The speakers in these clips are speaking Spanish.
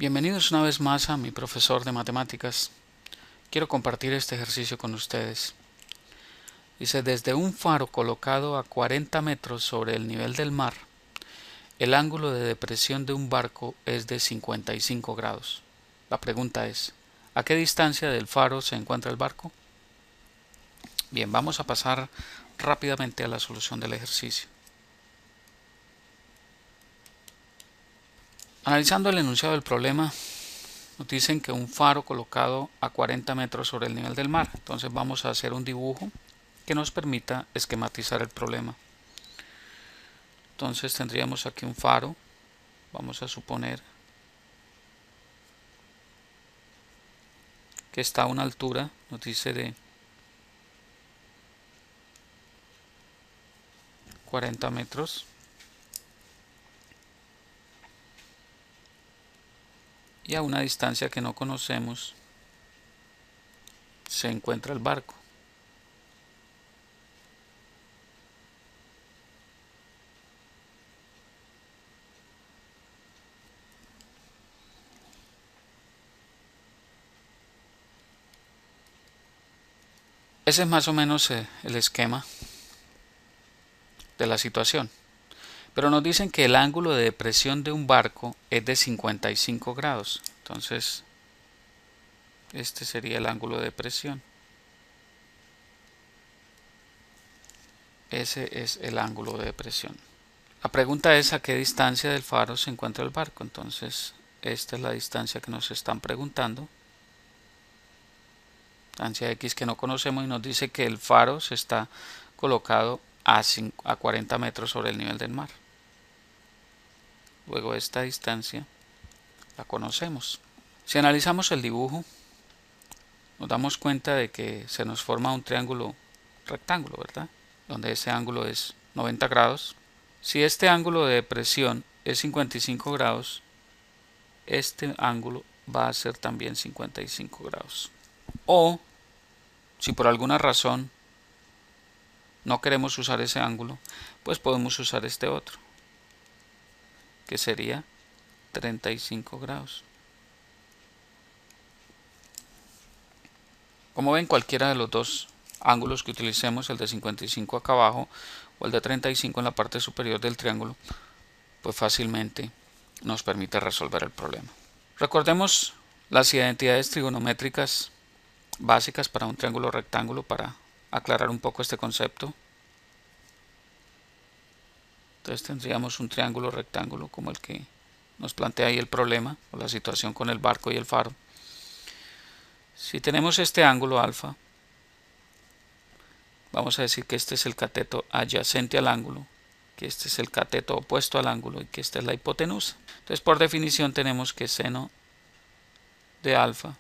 Bienvenidos una vez más a mi profesor de matemáticas. Quiero compartir este ejercicio con ustedes. Dice, desde un faro colocado a 40 metros sobre el nivel del mar, el ángulo de depresión de un barco es de 55 grados. La pregunta es, ¿a qué distancia del faro se encuentra el barco? Bien, vamos a pasar rápidamente a la solución del ejercicio. Analizando el enunciado del problema, nos dicen que un faro colocado a 40 metros sobre el nivel del mar. Entonces vamos a hacer un dibujo que nos permita esquematizar el problema. Entonces tendríamos aquí un faro. Vamos a suponer que está a una altura, nos dice de 40 metros. Y a una distancia que no conocemos se encuentra el barco. Ese es más o menos el esquema de la situación. Pero nos dicen que el ángulo de depresión de un barco es de 55 grados. Entonces, este sería el ángulo de depresión. Ese es el ángulo de depresión. La pregunta es a qué distancia del faro se encuentra el barco. Entonces, esta es la distancia que nos están preguntando. Distancia X que no conocemos y nos dice que el faro se está colocado a 40 metros sobre el nivel del mar. Luego esta distancia la conocemos. Si analizamos el dibujo, nos damos cuenta de que se nos forma un triángulo rectángulo, ¿verdad? Donde ese ángulo es 90 grados. Si este ángulo de depresión es 55 grados, este ángulo va a ser también 55 grados. O, si por alguna razón no queremos usar ese ángulo, pues podemos usar este otro, que sería 35 grados. Como ven, cualquiera de los dos ángulos que utilicemos, el de 55 acá abajo o el de 35 en la parte superior del triángulo, pues fácilmente nos permite resolver el problema. Recordemos las identidades trigonométricas básicas para un triángulo rectángulo para aclarar un poco este concepto. Entonces tendríamos un triángulo rectángulo como el que nos plantea ahí el problema o la situación con el barco y el faro. Si tenemos este ángulo alfa, vamos a decir que este es el cateto adyacente al ángulo, que este es el cateto opuesto al ángulo y que esta es la hipotenusa. Entonces por definición tenemos que seno de alfa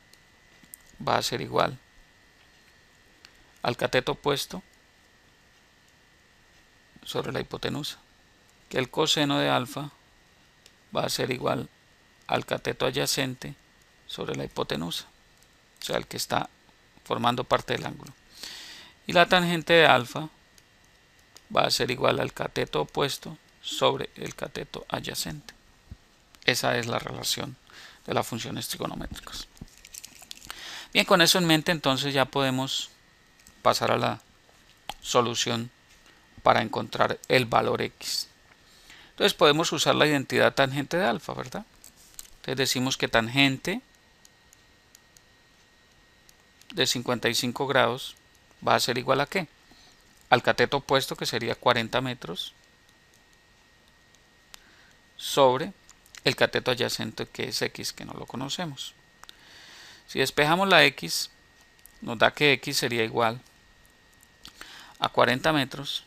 va a ser igual al cateto opuesto sobre la hipotenusa, que el coseno de alfa va a ser igual al cateto adyacente sobre la hipotenusa, o sea, el que está formando parte del ángulo. Y la tangente de alfa va a ser igual al cateto opuesto sobre el cateto adyacente. Esa es la relación de las funciones trigonométricas. Bien, con eso en mente entonces ya podemos pasar a la solución para encontrar el valor X. Entonces podemos usar la identidad tangente de alfa, ¿verdad? Entonces decimos que tangente de 55 grados va a ser igual a ¿qué? Al cateto opuesto, que sería 40 metros, sobre el cateto adyacente, que es X, que no lo conocemos. Si despejamos la X, nos da que X sería igual a 40 metros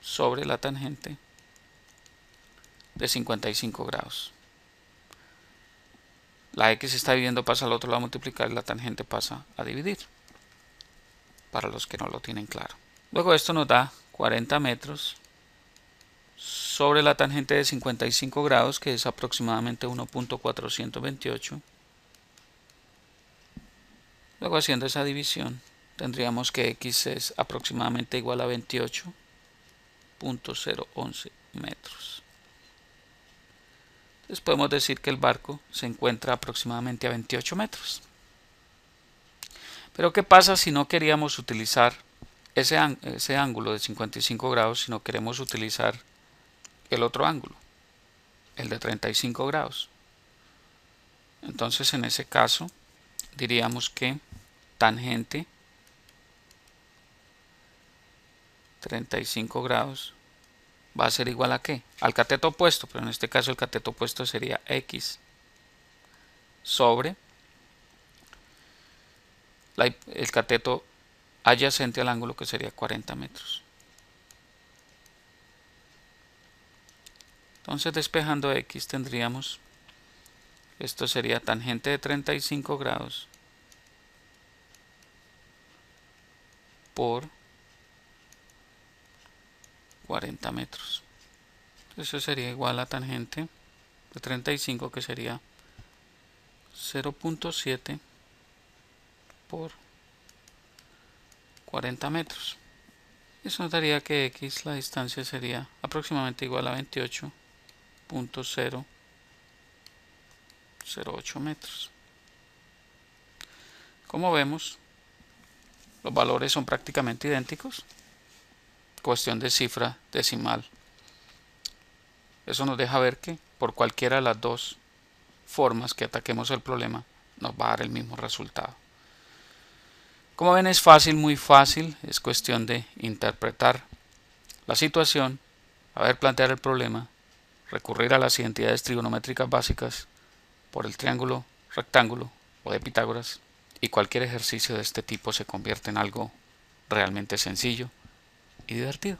sobre la tangente de 55 grados. La X está dividiendo, pasa al otro lado a multiplicar y la tangente pasa a dividir, para los que no lo tienen claro. Luego esto nos da 40 metros sobre la tangente de 55 grados, que es aproximadamente 1.428. Luego haciendo esa división tendríamos que X es aproximadamente igual a 28.011 metros. Entonces podemos decir que el barco se encuentra aproximadamente a 28 metros. Pero ¿qué pasa si no queríamos utilizar ese ángulo de 55 grados, si no queremos utilizar el otro ángulo, el de 35 grados? Entonces en ese caso diríamos que tangente 35 grados va a ser igual a ¿qué? Al cateto opuesto, pero en este caso el cateto opuesto sería X sobre el cateto adyacente al ángulo, que sería 40 metros. Entonces, despejando X, tendríamos, esto sería tangente de 35 grados por 40 metros. Eso sería igual a tangente de 35, que sería 0.7 por 40 metros. Eso nos daría que X, la distancia, sería aproximadamente igual a 28.008 metros. Como vemos, los valores son prácticamente idénticos. Cuestión de cifra decimal. Eso nos deja ver que por cualquiera de las dos formas que ataquemos el problema nos va a dar el mismo resultado. Como ven, es fácil, muy fácil. Es cuestión de interpretar la situación, saber plantear el problema, recurrir a las identidades trigonométricas básicas por el triángulo, rectángulo o de Pitágoras, y cualquier ejercicio de este tipo se convierte en algo realmente sencillo y divertido.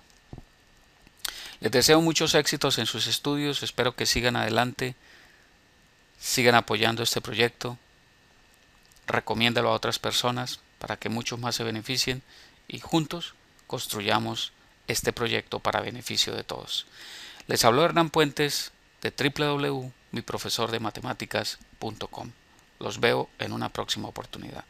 Les deseo muchos éxitos en sus estudios, espero que sigan adelante, sigan apoyando este proyecto, recomiéndalo a otras personas para que muchos más se beneficien y juntos construyamos este proyecto para beneficio de todos. Les habló Hernán Puentes de www.miprofesordematematicaas.com. Los veo en una próxima oportunidad.